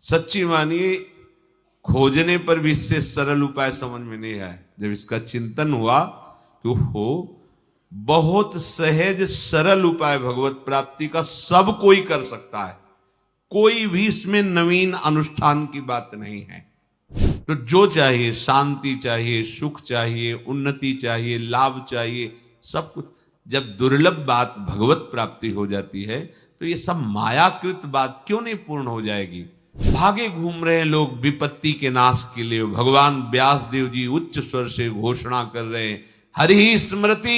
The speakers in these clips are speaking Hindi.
सच्ची मानिए, खोजने पर भी इससे सरल उपाय समझ में नहीं आया। जब इसका चिंतन हुआ कि हो बहुत सहज सरल उपाय भगवत प्राप्ति का सब कोई कर सकता है, कोई भी इसमें नवीन अनुष्ठान की बात नहीं है। तो जो चाहिए, शांति चाहिए, सुख चाहिए, उन्नति चाहिए, लाभ चाहिए, सब कुछ। जब दुर्लभ बात भगवत प्राप्ति हो जाती है तो ये सब मायाकृत बात क्यों नहीं पूर्ण हो जाएगी। भागे घूम रहे लोग विपत्ति के नाश के लिए। भगवान व्यास देव जी उच्च स्वर से घोषणा कर रहे हैं, हरि स्मृति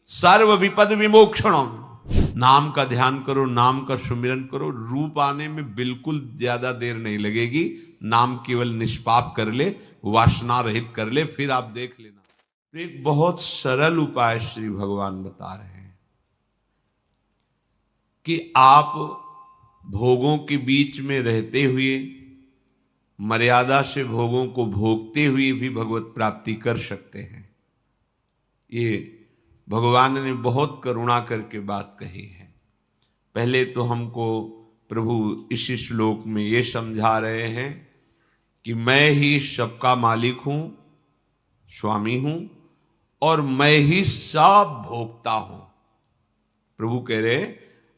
सर्व विपद विमोक्षणम। नाम का ध्यान करो, नाम का सुमिरन करो, रूप आने में बिल्कुल ज्यादा देर नहीं लगेगी। नाम केवल निष्पाप कर ले, वासना रहित कर ले, फिर आप देख लेना। तो एक बहुत सरल उपाय श्री भगवान बता रहे हैं कि आप भोगों के बीच में रहते हुए, मर्यादा से भोगों को भोगते हुए भी भगवत प्राप्ति कर सकते हैं। ये भगवान ने बहुत करुणा करके बात कही है। पहले तो हमको प्रभु इस श्लोक में ये समझा रहे हैं कि मैं ही सबका मालिक हूं, स्वामी हूं, और मैं ही सब भोगता हूं। प्रभु कह रहे,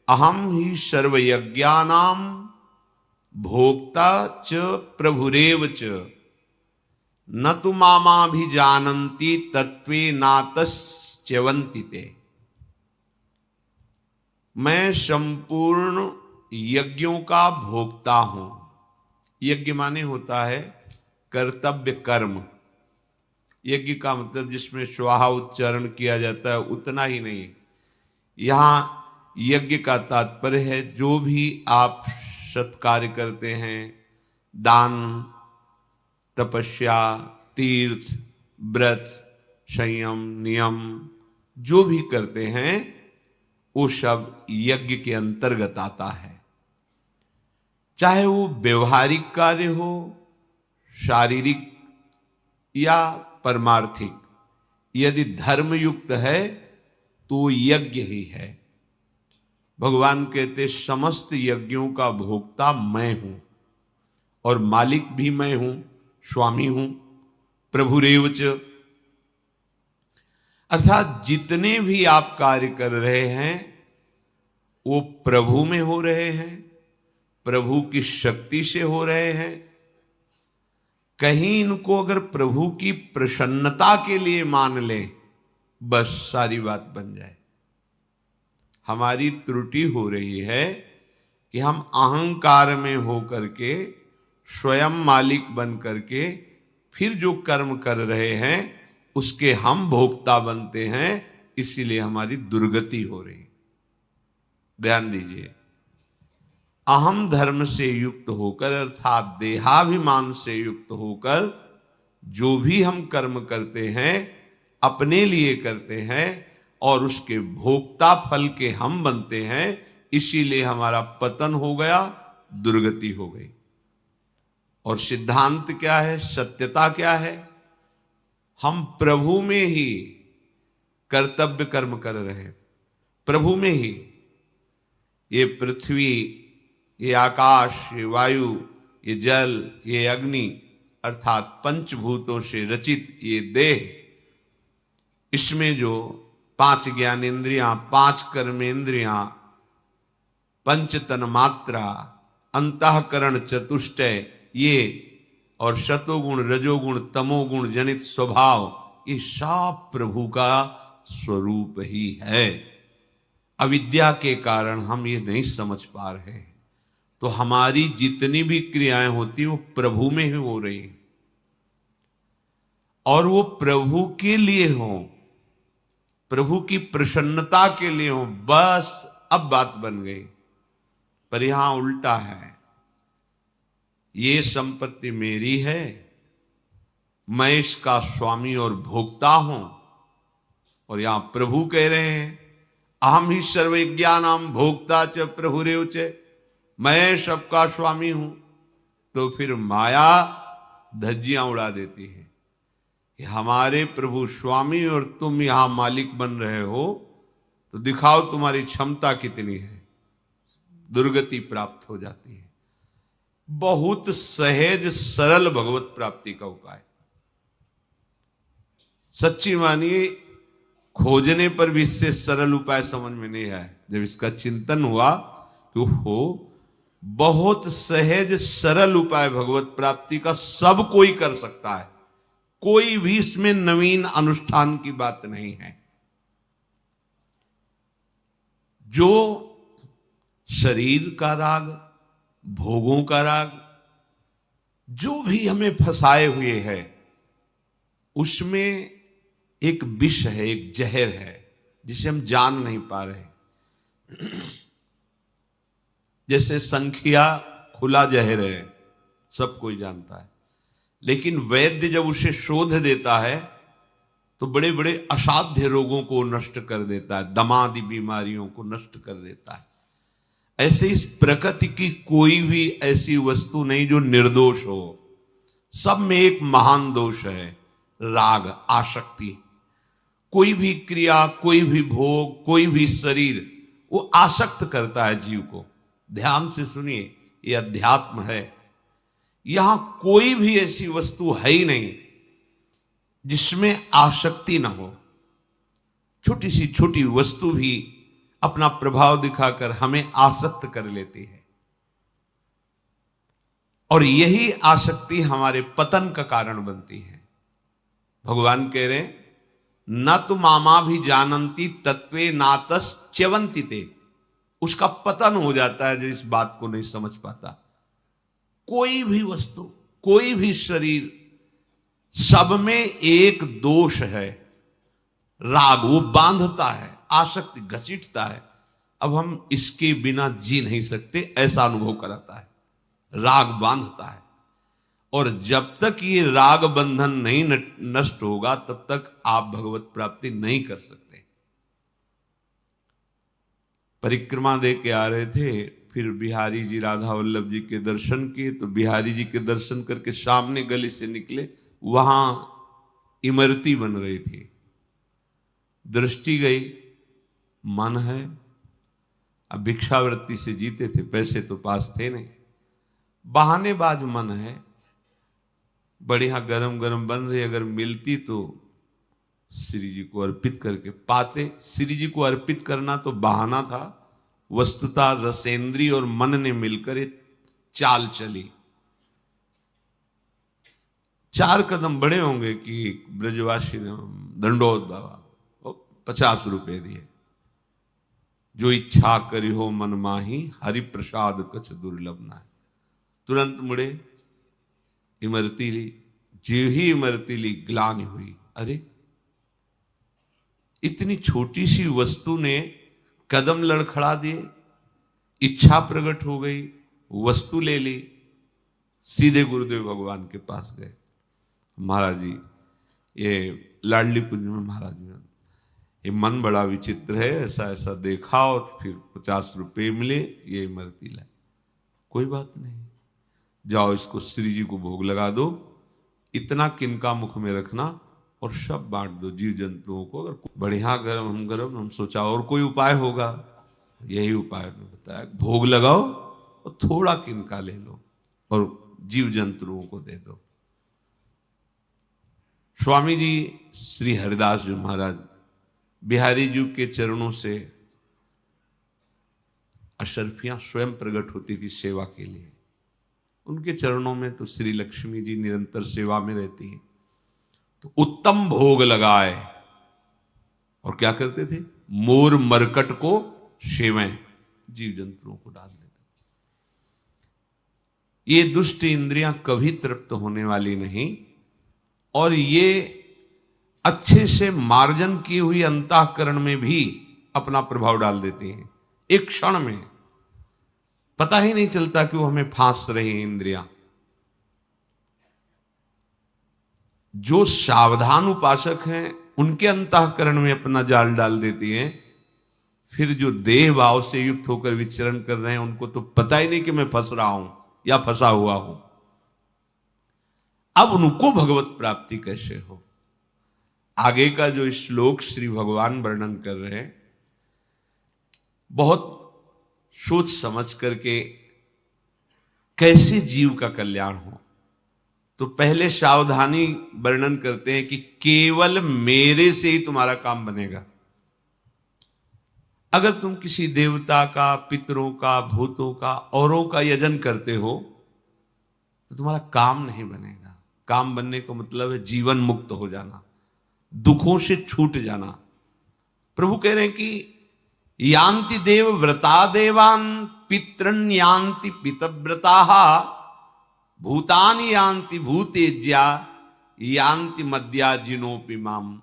अहम ही सर्वयज्ञानाम भोक्ता च प्रभुरेव च न तु मामाभिजानन्ति तत्वे नातश्च्यवन्ति ते। मैं संपूर्ण यज्ञों का भोक्ता हूं। यज्ञ माने होता है कर्तव्य कर्म। यज्ञ का मतलब जिसमें स्वाहा उच्चारण किया जाता है उतना ही नहीं। यहां यज्ञ का तात्पर्य है जो भी आप सत्कार्य करते हैं, दान, तपस्या, तीर्थ, व्रत, संयम, नियम, जो भी करते हैं वो सब यज्ञ के अंतर्गत आता है। चाहे वो व्यवहारिक कार्य हो, शारीरिक या परमार्थिक। यदि धर्मयुक्त है तो यज्ञ ही है। भगवान कहते समस्त यज्ञों का भोक्ता मैं हूं, और मालिक भी मैं हूं, स्वामी हूं, प्रभुरेव च। अर्थात जितने भी आप कार्य कर रहे हैं वो प्रभु में हो रहे हैं, प्रभु की शक्ति से हो रहे हैं। कहीं इनको अगर प्रभु की प्रसन्नता के लिए मान ले, बस सारी बात बन जाए। हमारी त्रुटि हो रही है कि हम अहंकार में हो करके, स्वयं मालिक बन करके फिर जो कर्म कर रहे हैं उसके हम भोक्ता बनते हैं, इसीलिए हमारी दुर्गति हो रही। ध्यान दीजिए, अहम धर्म से युक्त होकर अर्थात देहाभिमान से युक्त होकर जो भी हम कर्म करते हैं अपने लिए करते हैं और उसके भोक्ता फल के हम बनते हैं, इसीलिए हमारा पतन हो गया, दुर्गति हो गई। और सिद्धांत क्या है, सत्यता क्या है? हम प्रभु में ही कर्तव्य कर्म कर रहे हैं, प्रभु में ही। ये पृथ्वी, ये आकाश, ये वायु, ये जल, ये अग्नि, अर्थात पंचभूतों से रचित ये देह, इसमें जो 5 ज्ञानेन्द्रियां, 5 कर्मेंद्रियां, पंच तन्मात्रा, अंतःकरण चतुष्टय, ये और शतोगुण, रजोगुण, तमोगुण जनित स्वभाव, ये सब प्रभु का स्वरूप ही है। अविद्या के कारण हम ये नहीं समझ पा रहे हैं, तो हमारी जितनी भी क्रियाएं होती वो प्रभु में ही हो रही हैं, और वो प्रभु के लिए हो, प्रभु की प्रसन्नता के लिए हो, बस अब बात बन गई। पर यहां उल्टा है, ये संपत्ति मेरी है, मैं इसका स्वामी और भोक्ता हूं। और यहां प्रभु कह रहे हैं, अहम ही सर्वज्ञानाम भोक्ता च प्रभुरेव च, मैं सबका स्वामी हूं। तो फिर माया धज्जियां उड़ा देती है कि हमारे प्रभु स्वामी और तुम यहां मालिक बन रहे हो, तो दिखाओ तुम्हारी क्षमता कितनी है। दुर्गति प्राप्त हो जाती है। बहुत सहज सरल भगवत प्राप्ति का उपाय। सच्ची मानिए, खोजने पर भी इससे सरल उपाय समझ में नहीं आया। जब इसका चिंतन हुआ कि हो बहुत सहज सरल उपाय भगवत प्राप्ति का, सब कोई कर सकता है, कोई भी इसमें नवीन अनुष्ठान की बात नहीं है। जो शरीर का राग, भोगों का राग, जो भी हमें फंसाए हुए है, उसमें एक विष है, एक जहर है, जिसे हम जान नहीं पा रहे। जैसे संख्या खुला जहर है, सब कोई जानता है, लेकिन वैद्य जब उसे शोध देता है तो बड़े बड़े असाध्य रोगों को नष्ट कर देता है, दमादी बीमारियों को नष्ट कर देता है। ऐसे इस प्रकृति की कोई भी ऐसी वस्तु नहीं जो निर्दोष हो। सब में एक महान दोष है, राग, आसक्ति। कोई भी क्रिया, कोई भी भोग, कोई भी शरीर, वो आसक्त करता है जीव को। ध्यान से सुनिए, ये अध्यात्म है। यहां कोई भी ऐसी वस्तु है ही नहीं जिसमें आसक्ति ना हो। छोटी सी छोटी वस्तु भी अपना प्रभाव दिखाकर हमें आसक्त कर लेती है, और यही आसक्ति हमारे पतन का कारण बनती है। भगवान कह रहे, न तो मामा भी जानंती तत्वे नातस च्यवंती ते। उसका पतन हो जाता है जो इस बात को नहीं समझ पाता। कोई भी वस्तु, कोई भी शरीर, सब में एक दोष है, राग। वो बांधता है, आसक्ति घसीटता है। अब हम इसके बिना जी नहीं सकते, ऐसा अनुभव कराता है। राग बांधता है, और जब तक ये राग बंधन नहीं नष्ट होगा तब तक आप भगवत प्राप्ति नहीं कर सकते। परिक्रमा दे के आ रहे थे, फिर बिहारी जी, राधा वल्लभ जी के दर्शन किए, तो बिहारी जी के दर्शन करके सामने गली से निकले, वहां इमरती बन रही थी। दृष्टि गई, मन है। अब भिक्षावृत्ति से जीते थे, पैसे तो पास थे नहीं, बहानेबाज मन है। बढ़िया गरम गरम बन रही, अगर मिलती तो श्री जी को अर्पित करके पाते। श्री जी को अर्पित करना तो बहाना था, वस्तुतः रसेंद्री और मन ने मिलकर एक चाल चली। 4 कदम बड़े होंगे कि ब्रजवासी ने दंडोत बाबा 50 रुपए दिए। जो इच्छा करी हो मन माही, हरि प्रसाद कछ दुर्लभ ना है। तुरंत मुड़े, इमरती ली। जीव ही इमरती ली, ग्लानि हुई, अरे इतनी छोटी सी वस्तु ने कदम लड़खड़ा दिए, इच्छा प्रकट हो गई, वस्तु ले ली। सीधे गुरुदेव भगवान के पास गए। महाराज जी, ये लाडली कुंज में महाराज जी, ये मन बड़ा विचित्र है, ऐसा ऐसा देखा और फिर 50 रुपये मिले, ये इमरती लाए। कोई बात नहीं, जाओ इसको श्री जी को भोग लगा दो, इतना किनका मुख में रखना और सब बांट दो जीव जंतुओं को। अगर बढ़िया गरम हम सोचा और कोई उपाय होगा, यही उपाय मैं बताया, भोग लगाओ और थोड़ा किनका ले लो और जीव जंतुओं को दे दो। स्वामी जी श्री हरिदास जी महाराज बिहारी जी के चरणों से अशर्फियां स्वयं प्रकट होती थी सेवा के लिए। उनके चरणों में तो श्री लक्ष्मी जी निरंतर सेवा में रहती है। तो उत्तम भोग लगाए और क्या करते थे, मोर मरकट को सेवें, जीव जंतुओं को डाल देते। ये दुष्ट इंद्रियां कभी तृप्त होने वाली नहीं, और ये अच्छे से मार्जन की हुई अंतःकरण में भी अपना प्रभाव डाल देती हैं। एक क्षण में पता ही नहीं चलता कि वो हमें फांस रही इंद्रियां। जो सावधान उपासक हैं उनके अंतःकरण में अपना जाल डाल देती हैं। फिर जो देह भाव से युक्त होकर विचरण कर रहे हैं उनको तो पता ही नहीं कि मैं फंस रहा हूं या फंसा हुआ हूं। अब उनको भगवत प्राप्ति कैसे हो, आगे का जो श्लोक श्री भगवान वर्णन कर रहे हैं, बहुत सोच समझ करके कैसे जीव का कल्याण हो। तो पहले सावधानी वर्णन करते हैं कि केवल मेरे से ही तुम्हारा काम बनेगा। अगर तुम किसी देवता का, पितरों का, भूतों का, औरों का यजन करते हो तो तुम्हारा काम नहीं बनेगा। काम बनने का मतलब है जीवन मुक्त हो जाना, दुखों से छूट जाना। प्रभु कह रहे हैं कि यान्ति देव व्रता देवान पितृन यान्ति पितव्रता भूतानि यान्ति भूतेज्या यान्ति मद्या जिनोपि माम।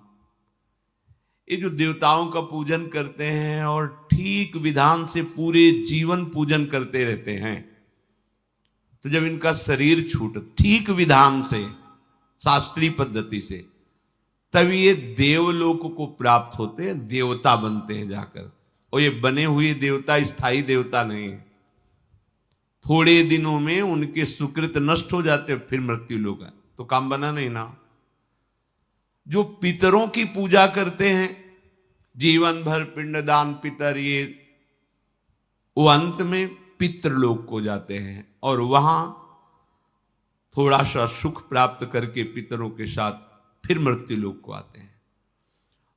ये जो देवताओं का पूजन करते हैं और ठीक विधान से पूरे जीवन पूजन करते रहते हैं, तो जब इनका शरीर छूट ठीक विधान से, शास्त्रीय पद्धति से, तब ये देवलोक को प्राप्त होते हैं, देवता बनते हैं जाकर। और ये बने हुए देवता स्थायी देवता नहीं है। थोड़े दिनों में उनके सुकृत नष्ट हो जाते हैं, फिर मृत्यु लोक है, तो काम बना नहीं ना। जो पितरों की पूजा करते हैं, जीवन भर पिंडदान पितर, ये वो अंत में पितृलोक को जाते हैं और वहां थोड़ा सा सुख प्राप्त करके पितरों के साथ फिर मृत्यु लोक को आते हैं।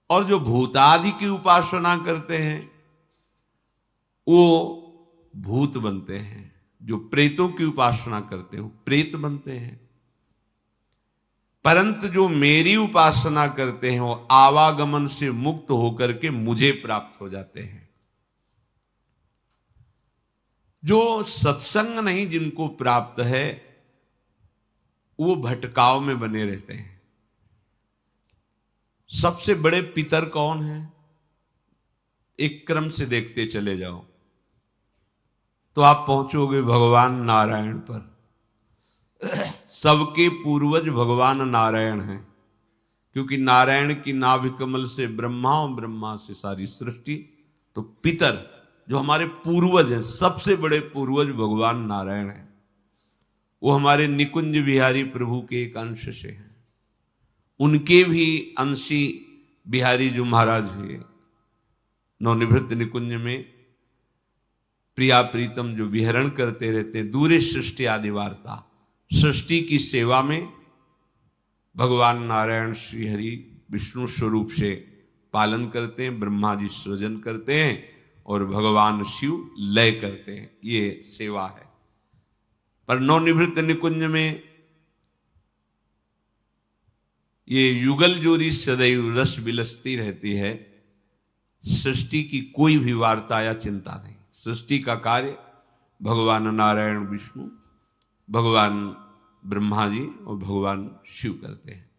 और जो भूतादि की उपासना करते हैं वो भूत बनते हैं। जो प्रेतों की उपासना करते हैं वो प्रेत बनते हैं। परंतु जो मेरी उपासना करते हैं वो आवागमन से मुक्त होकर के मुझे प्राप्त हो जाते हैं। जो सत्संग नहीं जिनको प्राप्त है वो भटकाव में बने रहते हैं। सबसे बड़े पितर कौन है? एक क्रम से देखते चले जाओ तो आप पहुंचोगे भगवान नारायण पर। सबके पूर्वज भगवान नारायण हैं, क्योंकि नारायण की नाभि कमल से ब्रह्मा और ब्रह्मा से सारी सृष्टि। तो पितर जो हमारे पूर्वज हैं, सबसे बड़े पूर्वज भगवान नारायण हैं। वो हमारे निकुंज बिहारी प्रभु के एक अंश से हैं। उनके भी अंशी बिहारी जो महाराज हुए, नवनिवृत्त निकुंज में प्रिया प्रीतम जो विहरण करते रहते, दूरे सृष्टि आदि वार्ता, सृष्टि की सेवा में भगवान नारायण श्री हरि विष्णु स्वरूप से पालन करते हैं। ब्रह्मा जी सृजन करते हैं और भगवान शिव लय करते हैं। ये सेवा है। पर नवनिवृत्त निकुंज में ये युगल जोड़ी सदैव रस बिलसती रहती है। सृष्टि की कोई भी वार्ता या चिंता नहीं। सृष्टि का कार्य भगवान नारायण विष्णु, भगवान ब्रह्मा जी और भगवान शिव करते हैं।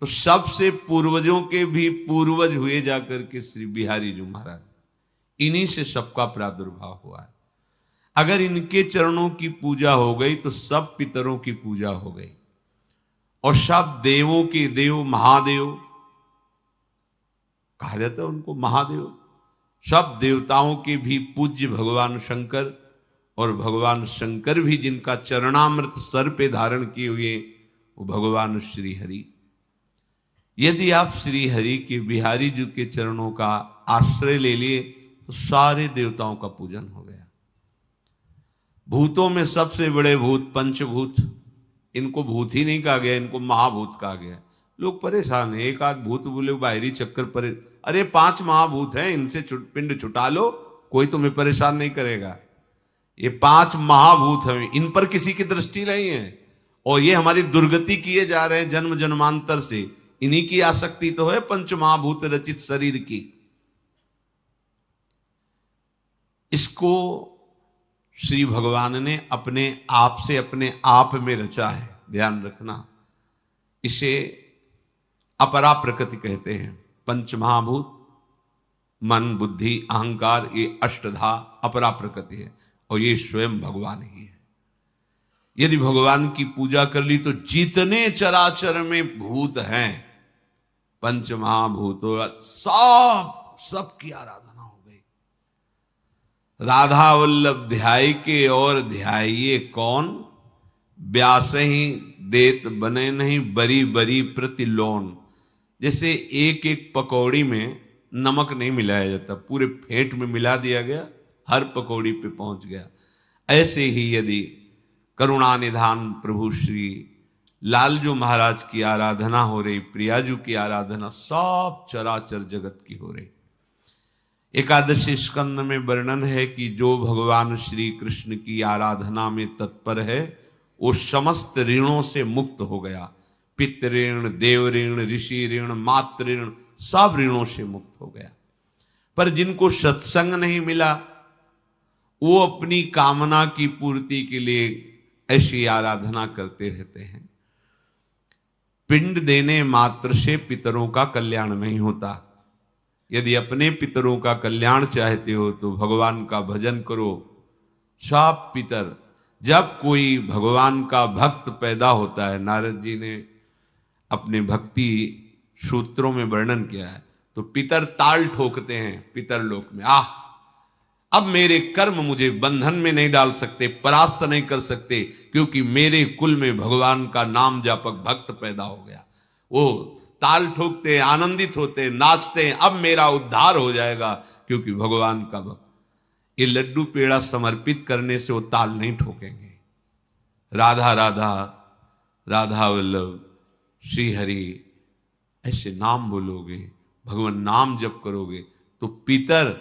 तो सबसे पूर्वजों के भी पूर्वज हुए जाकर के श्री बिहारी जी महाराज, इन्हीं से सबका प्रादुर्भाव हुआ है। अगर इनके चरणों की पूजा हो गई तो सब पितरों की पूजा हो गई और सब देवों के देव महादेव कहा जाता है उनको, महादेव। सब देवताओं के भी पूज्य भगवान शंकर, और भगवान शंकर भी जिनका चरणामृत सर पे धारण किए हुए वो भगवान श्री हरि। यदि आप श्री हरि के बिहारी जी के चरणों का आश्रय ले लिए तो सारे देवताओं का पूजन हो गया। भूतों में सबसे बड़े भूत पंचभूत, इनको भूत ही नहीं कहा गया, इनको महाभूत कहा गया। लोग परेशान है, एक आध भूत बोले बाहरी चक्कर पर, अरे 5 महाभूत हैं, इनसे पिंड छुटा लो, कोई तुम्हें परेशान नहीं करेगा। ये 5 महाभूत हैं, इन पर किसी की दृष्टि नहीं है और ये हमारी दुर्गति किए जा रहे हैं जन्म जन्मांतर से। इन्हीं की आसक्ति तो है पंच महाभूत रचित शरीर की। इसको श्री भगवान ने अपने आप से अपने आप में रचा है, ध्यान रखना। इसे अपरा प्रकृति कहते हैं। पंच महाभूत मन बुद्धि अहंकार, ये अष्टधा अपरा प्रकृति है और ये स्वयं भगवान ही है। यदि भगवान की पूजा कर ली तो जितने चराचर में भूत हैं पंच महाभूतों सब की आराधना हो गई। राधा वल्लभ ध्याय के और ध्याइये कौन, व्यास ही देत बने नहीं बरी बरी प्रतिलोन। जैसे एक एक पकौड़ी में नमक नहीं मिलाया जाता, पूरे फेंट में मिला दिया गया, हर पकौड़ी पे पहुंच गया। ऐसे ही यदि करुणा निधान प्रभु श्री लालजू महाराज की आराधना हो रही, प्रियाजू की आराधना, सब चराचर जगत की हो रही। एकादशी स्कंद में वर्णन है कि जो भगवान श्री कृष्ण की आराधना में तत्पर है वो समस्त ऋणों से मुक्त हो गया। पितृ ऋण, देव ऋण, ऋषि ऋण, मातृ ऋण, सब ऋणों से मुक्त हो गया। पर जिनको सत्संग नहीं मिला वो अपनी कामना की पूर्ति के लिए ऐसी आराधना करते रहते हैं। पिंड देने मात्र से पितरों का कल्याण नहीं होता। यदि अपने पितरों का कल्याण चाहते हो तो भगवान का भजन करो। सब पितर, जब कोई भगवान का भक्त पैदा होता है, नारद जी ने अपने भक्ति सूत्रों में वर्णन किया है, तो पितर ताल ठोकते हैं पितर लोक में, अब मेरे कर्म मुझे बंधन में नहीं डाल सकते, परास्त नहीं कर सकते, क्योंकि मेरे कुल में भगवान का नाम जापक भक्त पैदा हो गया। वो ताल ठोकते, आनंदित होते, नाचते, अब मेरा उद्धार हो जाएगा क्योंकि भगवान का भक्त। ये लड्डू पेड़ा समर्पित करने से वो ताल नहीं ठोकेंगे। राधा राधा, राधा वल्लभ, श्री हरि ऐसे नाम बोलोगे, भगवान नाम जप करोगे तो पितर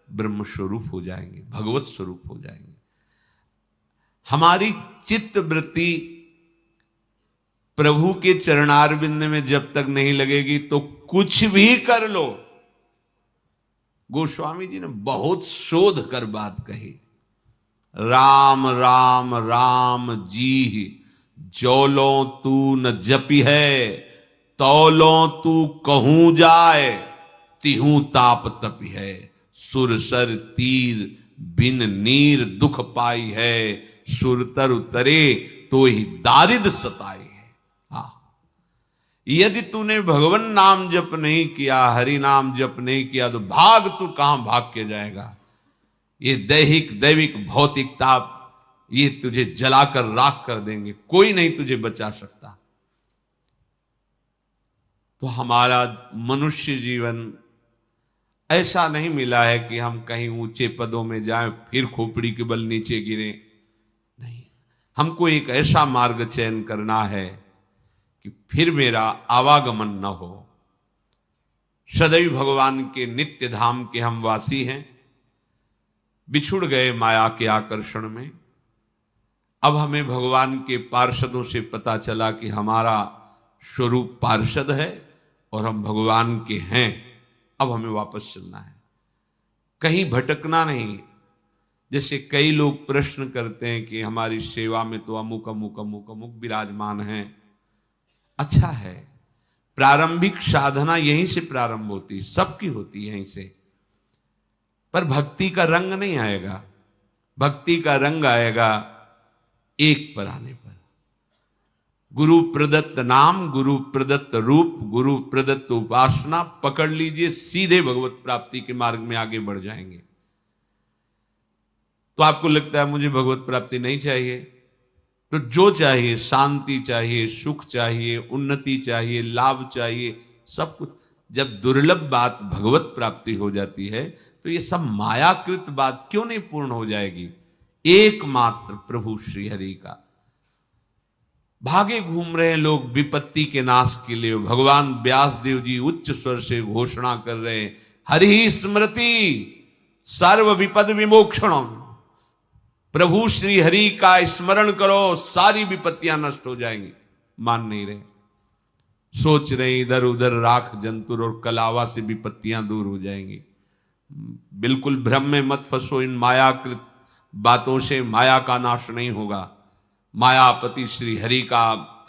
ब्रह्म स्वरूप हो जाएंगे, भगवत स्वरूप हो जाएंगे। हमारी चित्त वृत्ति प्रभु के चरणारविंद में जब तक नहीं लगेगी तो कुछ भी कर लो। गोस्वामी जी ने बहुत शोध कर बात कही। राम राम राम जी जौलो तू न जपी है, तौलो तू कहूं जाए, तिहू ताप तपी है। सुरसर तीर बिन नीर दुख पाई है, सुरतर उतरे तो ही दारिद सताई है। हाँ, यदि तूने भगवान नाम जप नहीं किया, हरि नाम जप नहीं किया तो भाग तू कहां भाग के जाएगा। ये दैहिक दैविक भौतिक ताप ये तुझे जलाकर राख कर देंगे, कोई नहीं तुझे बचा सकता। तो हमारा मनुष्य जीवन ऐसा नहीं मिला है कि हम कहीं ऊंचे पदों में जाएं फिर खोपड़ी के बल नीचे गिरे। नहीं, हमको एक ऐसा मार्ग चयन करना है कि फिर मेरा आवागमन न हो। सदैव भगवान के नित्य धाम के हम वासी हैं, बिछुड़ गए माया के आकर्षण में। अब हमें भगवान के पार्षदों से पता चला कि हमारा स्वरूप पार्षद है और हम भगवान के हैं। अब हमें वापस चलना है, कहीं भटकना नहीं। जैसे कई लोग प्रश्न करते हैं कि हमारी सेवा में तो अमुक अमुक अमुक अमुक विराजमान है। अच्छा है, प्रारंभिक साधना यहीं से प्रारंभ होती, सबकी होती है यहीं से। पर भक्ति का रंग नहीं आएगा, भक्ति का रंग आएगा एक पर आने पर। गुरु प्रदत्त नाम, गुरु प्रदत्त रूप, गुरु प्रदत्त उपासना पकड़ लीजिए, सीधे भगवत प्राप्ति के मार्ग में आगे बढ़ जाएंगे। तो आपको लगता है मुझे भगवत प्राप्ति नहीं चाहिए, तो जो चाहिए, शांति चाहिए, सुख चाहिए, उन्नति चाहिए, लाभ चाहिए, सब कुछ। जब दुर्लभ बात भगवत प्राप्ति हो जाती है तो ये सब मायाकृत बात क्यों नहीं पूर्ण हो जाएगी। एकमात्र प्रभु श्री हरि का। भागे घूम रहे लोग विपत्ति के नाश के लिए। भगवान व्यास देव जी उच्च स्वर से घोषणा कर रहे हैं, हरि स्मृति सर्व विपद विमोक्षणम। प्रभु श्री हरि का स्मरण करो, सारी विपत्तियां नष्ट हो जाएंगी। मान नहीं रहे, सोच रहे इधर उधर राख जंतुर और कलावा से विपत्तियां दूर हो जाएंगी। बिल्कुल भ्रम में मत फंसो, इन मायाकृत बातों से माया का नाश नहीं होगा। मायापति श्री हरि का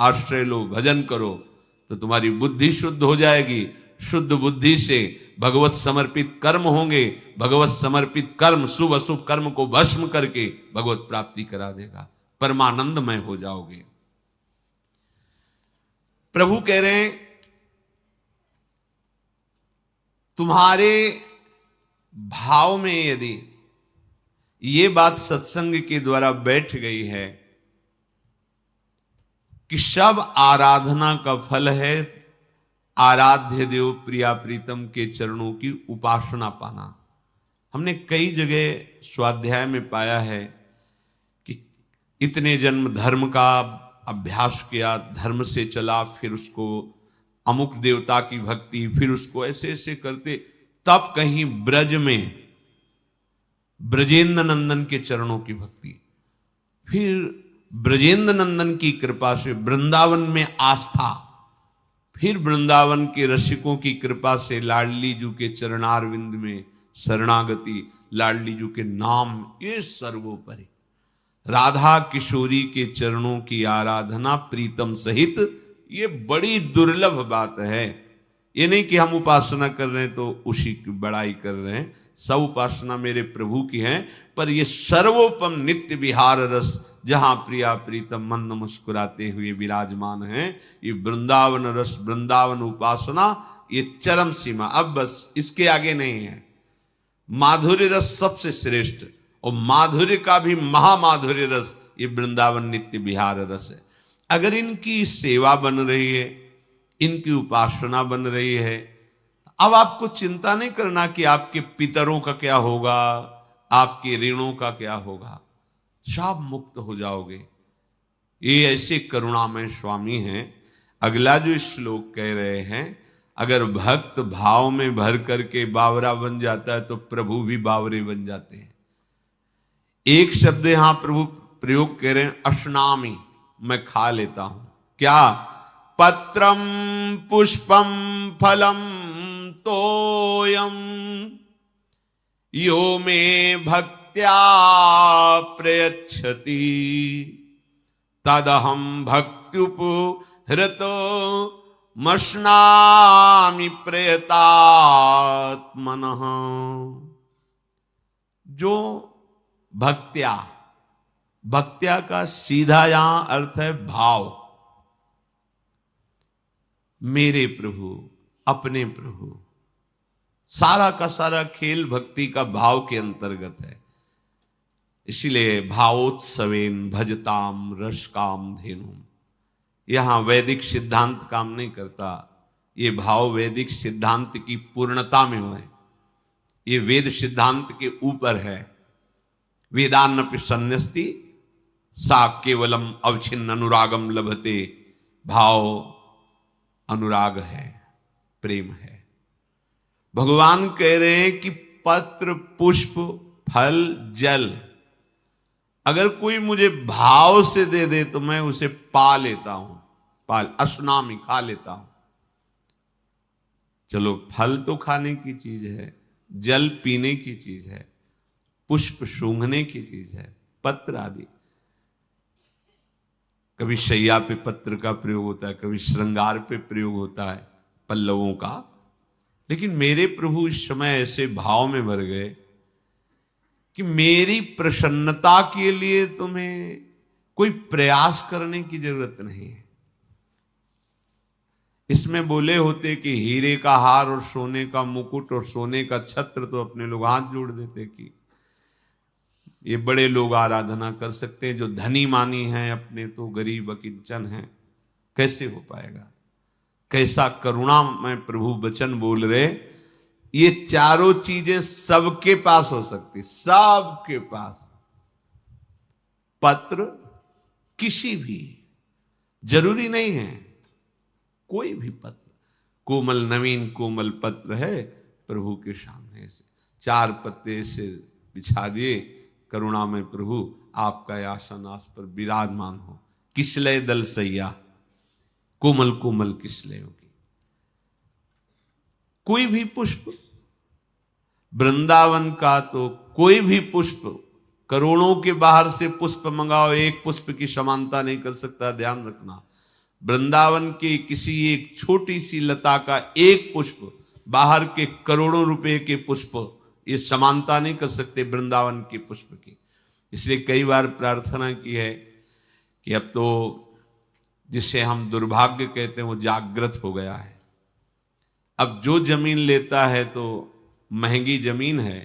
आश्रय लो, भजन करो तो तुम्हारी बुद्धि शुद्ध हो जाएगी। शुद्ध बुद्धि से भगवत समर्पित कर्म होंगे। भगवत समर्पित कर्म शुभ अशुभ कर्म को भस्म करके भगवत प्राप्ति करा देगा, परमानंदमय हो जाओगे। प्रभु कह रहे हैं तुम्हारे भाव में यदि ये बात सत्संग के द्वारा बैठ गई है कि सब आराधना का फल है आराध्य देव प्रिया प्रीतम के चरणों की उपासना पाना। हमने कई जगह स्वाध्याय में पाया है कि इतने जन्म धर्म का अभ्यास किया, धर्म से चला, फिर उसको अमुक देवता की भक्ति, फिर उसको ऐसे ऐसे करते, तब कहीं ब्रज में ब्रजेंद्र नंदन के चरणों की भक्ति, फिर ब्रजेंद्र नंदन की कृपा से वृंदावन में आस्था, फिर वृंदावन के रसिकों की कृपा से लाडली जू के चरणारविंद में शरणागति, लाडली जू के नाम, ये सर्वोपरि राधा किशोरी के चरणों की आराधना प्रीतम सहित, ये बड़ी दुर्लभ बात है। ये नहीं कि हम उपासना कर रहे हैं तो उसी की बड़ाई कर रहे हैं, सब उपासना मेरे प्रभु की है, पर ये सर्वोपम नित्य विहार रस जहां प्रिया प्रीतम मंद मुस्कुराते हुए विराजमान हैं, ये वृंदावन रस, वृंदावन उपासना, ये चरम सीमा, अब बस इसके आगे नहीं है। माधुर्य रस सबसे श्रेष्ठ, और माधुर्य का भी महामाधुर्य रस ये वृंदावन नित्य विहार रस है। अगर इनकी सेवा बन रही है, इनकी उपासना बन रही है, अब आपको चिंता नहीं करना कि आपके पितरों का क्या होगा, आपके ऋणों का क्या होगा, सब मुक्त हो जाओगे। ये ऐसे करुणामय स्वामी हैं। अगला जो श्लोक कह रहे हैं, अगर भक्त भाव में भर करके बावरा बन जाता है तो प्रभु भी बावरे बन जाते हैं। एक शब्द यहां प्रभु प्रयोग कह रहे हैं, अश्नामी, मैं खा लेता हूं। क्या? पत्रम पुष्पम फलम तोयम यो मे भक्त्या प्रयच्छति तदहम भक्त्युपहृतो मश्नामि प्रयतात्मनः। जो भक्त्या, भक्त्या का सीधा यहां अर्थ है भाव। मेरे प्रभु, अपने प्रभु, सारा का सारा खेल भक्ति का भाव के अंतर्गत है। इसलिए भावोत्सवेन भजताम रसकाम धेनुम, यहां वैदिक सिद्धांत काम नहीं करता। ये भाव वैदिक सिद्धांत की पूर्णता में है, ये वेद सिद्धांत के ऊपर है। वेदान्नपि सन्न्यस्ति सा केवलम अवच्छिन्न अनुरागम लभते। भाव अनुराग है, प्रेम है। भगवान कह रहे हैं कि पत्र, पुष्प, फल, जल, अगर कोई मुझे भाव से दे दे तो मैं उसे पा लेता हूं, अश्नामी, खा लेता हूं। चलो, फल तो खाने की चीज है, जल पीने की चीज है, पुष्प सूंघने की चीज है, पत्र आदि। कभी शैया पे पत्र का प्रयोग होता है, कभी श्रृंगार पे प्रयोग होता है पल्लवों का। लेकिन मेरे प्रभु इस समय ऐसे भाव में भर गए कि मेरी प्रसन्नता के लिए तुम्हें कोई प्रयास करने की जरूरत नहीं है। इसमें बोले होते कि हीरे का हार और सोने का मुकुट और सोने का छत्र, तो अपने लोग हाथ जोड़ देते कि ये बड़े लोग आराधना कर सकते हैं, जो धनी मानी हैं अपने तो गरीब अकिंचन हैं। कैसे हो पाएगा? कैसा करुणा में प्रभु वचन बोल रहे। ये चारों चीजें सबके पास हो सकती, सबके पास। पत्र किसी भी, जरूरी नहीं है कोई भी पत्र, कोमल नवीन कोमल पत्र है प्रभु के सामने से 4 पत्ते से बिछा दिए, करुणा में प्रभु आपका आसन आस पर विराजमान हो। किसलय दल सैया, कोमल कोमल किसलयों की। कोई भी पुष्प, वृंदावन का तो कोई भी पुष्प, करोड़ों के बाहर से पुष्प मंगाओ, एक पुष्प की समानता नहीं कर सकता। ध्यान रखना, वृंदावन के किसी एक छोटी सी लता का एक पुष्प बाहर के करोड़ों रुपए के पुष्प ये समानता नहीं कर सकते वृंदावन के पुष्प की। इसलिए कई बार प्रार्थना की है कि अब तो जिसे हम दुर्भाग्य कहते हैं वो जागृत हो गया है। अब जो जमीन लेता है तो महंगी जमीन है,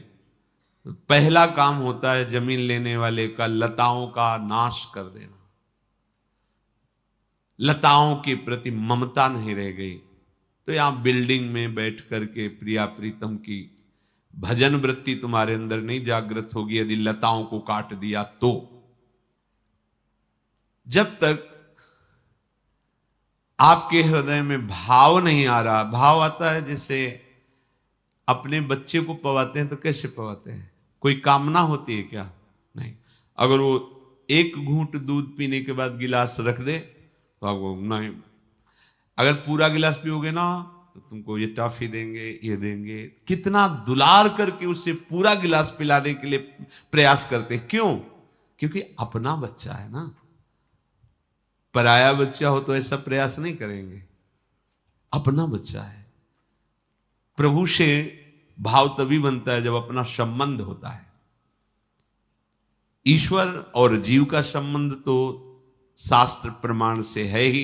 तो पहला काम होता है जमीन लेने वाले का लताओं का नाश कर देना। लताओं के प्रति ममता नहीं रह गई, तो यहां बिल्डिंग में बैठ करके प्रिया प्रीतम की भजन वृत्ति तुम्हारे अंदर नहीं जागृत होगी यदि लताओं को काट दिया तो। जब तक आपके हृदय में भाव नहीं आ रहा, भाव आता है जैसे अपने बच्चे को पवाते हैं तो कैसे पवाते हैं, कोई कामना होती है क्या? नहीं। अगर वो एक घूंट दूध पीने के बाद गिलास रख दे तो आपको नहीं, अगर पूरा गिलास पियोगे ना तो तुमको ये टॉफी देंगे, ये देंगे। कितना दुलार करके उसे पूरा गिलास पिलाने के लिए प्रयास करते। क्यों? क्योंकि अपना बच्चा है ना। पराया बच्चा हो तो ऐसा प्रयास नहीं करेंगे, अपना बच्चा है। प्रभु से भाव तभी बनता है जब अपना संबंध होता है। ईश्वर और जीव का संबंध तो शास्त्र प्रमाण से है ही,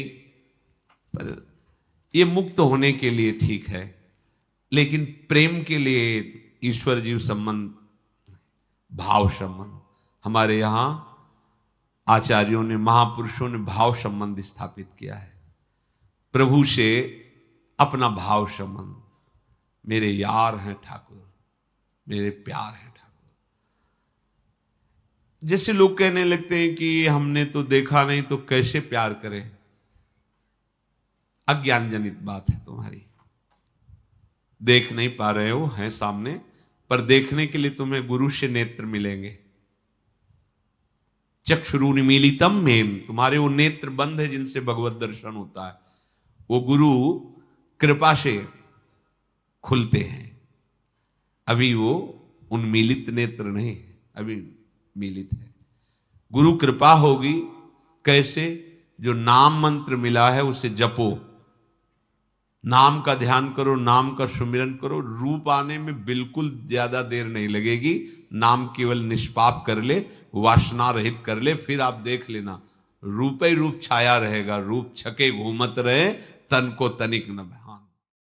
पर ये मुक्त होने के लिए ठीक है, लेकिन प्रेम के लिए ईश्वर जीव संबंध, भाव संबंध, हमारे यहां आचार्यों ने, महापुरुषों ने भाव संबंध स्थापित किया है। प्रभु से अपना भाव संबंध, मेरे यार हैं ठाकुर, मेरे प्यार हैं ठाकुर। जैसे लोग कहने लगते हैं कि हमने तो देखा नहीं तो कैसे प्यार करें। अज्ञान जनित बात है तुम्हारी, देख नहीं पा रहे हो, हैं सामने, पर देखने के लिए तुम्हें गुरु से नेत्र मिलेंगे। चक्षुरुन्मीलितम मेन, तुम्हारे वो नेत्र बंद है जिनसे भगवत दर्शन होता है, वो गुरु कृपा से खुलते हैं। अभी वो उन्मीलित नेत्र नहीं, अभी मीलित है। गुरु कृपा होगी कैसे? जो नाम मंत्र मिला है उसे जपो, नाम का ध्यान करो, नाम का सुमिरन करो। रूप आने में बिल्कुल ज्यादा देर नहीं लगेगी। नाम केवल निष्पाप कर ले, वासना रहित कर ले, फिर आप देख लेना रूप ही रूप छाया रहेगा। रूप छके घूमत रहे, तन को तनिक न